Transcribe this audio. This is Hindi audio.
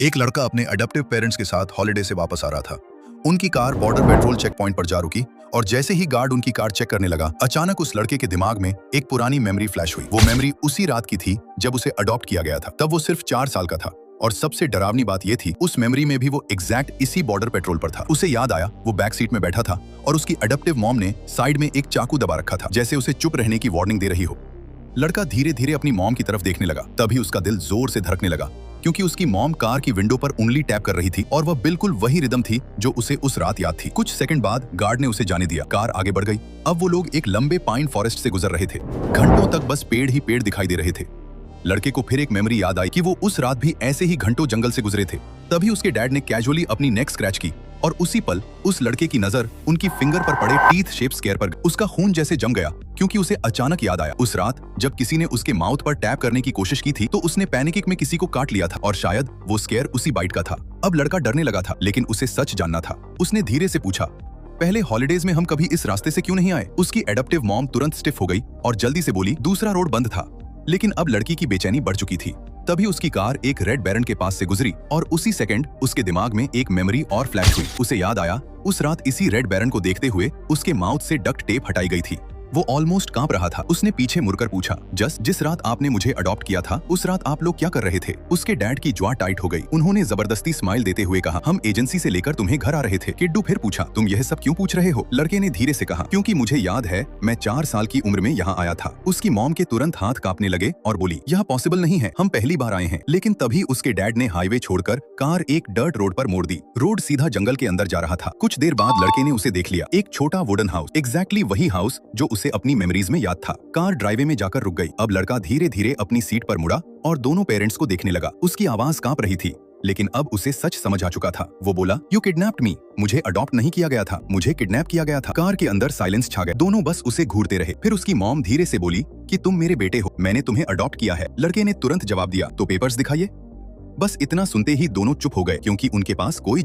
एक लड़का अपने अडॉप्टिव पेरेंट्स के साथ हॉलिडे से वापस आ रहा था। उनकी car border patrol check point पर जा रुकी और जैसे ही गार्ड उनकी कार चेक करने लगा, अचानक उस लड़के के दिमाग में एक पुरानी मेमोरी फ्लैश हुई। वो मेमोरी उसी रात की थी जब उसे अडॉप्ट किया गया था। तब वो सिर्फ 4 साल का था और सबसे डरावनी बात यह थी, उस मेमोरी में भी वो एग्जैक्ट इसी बॉर्डर पेट्रोल पर था। उसे याद आया वो बैक सीट में बैठा था और उसकी अडॉप्टिव मॉम ने साइड में एक चाकू दबा रखा था, जैसे उसे चुप रहने की वार्निंग दे रही हो। लड़का धीरे धीरे अपनी मॉम की तरफ देखने लगा। तभी उसका दिल जोर से धड़कने लगा, क्योंकि उसकी मॉम कार की विंडो पर उंगली टैप कर रही थी और वह बिल्कुल वही रिदम थी जो उसे उस रात याद थी। कुछ सेकंड बाद गार्ड ने उसे जाने दिया। कार आगे बढ़ गई। अब वो लोग एक लंबे पाइन फॉरेस्ट से गुजर रहे थे। घंटों तक बस पेड़ ही पेड़ दिखाई दे रहे थे। लड़के को फिर एक मेमोरी याद आई कि वो उस रात भी ऐसे ही घंटों जंगल से गुजरे थे। तभी उसके डैड ने कैजुअली अपनी नेक स्क्रैच की और उसी पल उस लड़के की नजर उनकी फिंगर पर पड़े टीथ शेप स्केयर पर। उसका खून जैसे जम गया, क्योंकि उसे अचानक याद आया उस रात जब किसी ने उसके माउथ पर टैप करने की कोशिश की थी तो उसने पैनिक में किसी को काट लिया था और शायद वो स्केयर उसी बाइट का था। अब लड़का डरने लगा था, लेकिन उसे सच जानना था। उसने धीरे से पूछा, पहले हॉलिडेज में हम कभी इस रास्ते से क्यों नहीं आए? उसकी एडॉप्टिव मॉम तुरंत स्टिफ हो गई और जल्दी से बोली, दूसरा रोड बंद था। लेकिन अब लड़की की बेचैनी बढ़ चुकी थी। तभी उसकी कार एक रेड बैरन के पास से गुजरी और उसी सेकंड उसके दिमाग में एक मेमोरी और फ्लैश हुई। उसे याद आया उस रात इसी रेड बैरन को देखते हुए उसके माउथ से डक्ट टेप हटाई गई थी। वो ऑलमोस्ट कांप रहा था। उसने पीछे मुड़कर पूछा, जिस रात आपने मुझे अडॉप्ट किया था उस रात आप लोग क्या कर रहे थे? उसके डैड की ज्वा टाइट हो गई। उन्होंने जबरदस्ती स्माइल देते हुए कहा, हम एजेंसी से लेकर तुम्हें घर आ रहे थे। किड्डू फिर पूछा, तुम यह सब क्यों पूछ रहे हो? लड़के ने धीरे से कहा, क्योंकि मुझे याद है मैं 4 साल की उम्र में यहाँ आया था। उसकी मॉम के तुरंत हाथ कांपने लगे और बोली, यह पॉसिबल नहीं है, हम पहली बार आए हैं। लेकिन तभी उसके डैड ने हाईवे छोड़कर कार एक डर्ट रोड पर मोड़ दी। रोड सीधा जंगल के अंदर जा रहा था। कुछ देर बाद लड़के ने उसे देख लिया, एक छोटा वुडन हाउस, एग्जैक्टली वही हाउस जो उसे अपनी मेमोरीज में याद था। कार ड्राइवे में जाकर रुक गई। अब लड़का धीरे धीरे अपनी सीट पर मुड़ा और दोनों पेरेंट्स को देखने लगा। उसकी आवाज कांप रही थी, लेकिन अब उसे सच समझ आ चुका था। वो बोला, यू किडनैप्ड मी। मुझे अडॉप्ट नहीं किया गया था, मुझे किडनैप किया गया था। कार के अंदर साइलेंस छा गया। दोनों बस उसे घूरते रहे। फिर उसकी मॉम धीरे से बोली कि तुम मेरे बेटे हो, मैंने तुम्हें अडॉप्ट किया है। लड़के ने तुरंत जवाब दिया, तो पेपर्स दिखाइए। बस इतना सुनते ही दोनों चुप हो गए, क्योंकि उनके पास कोई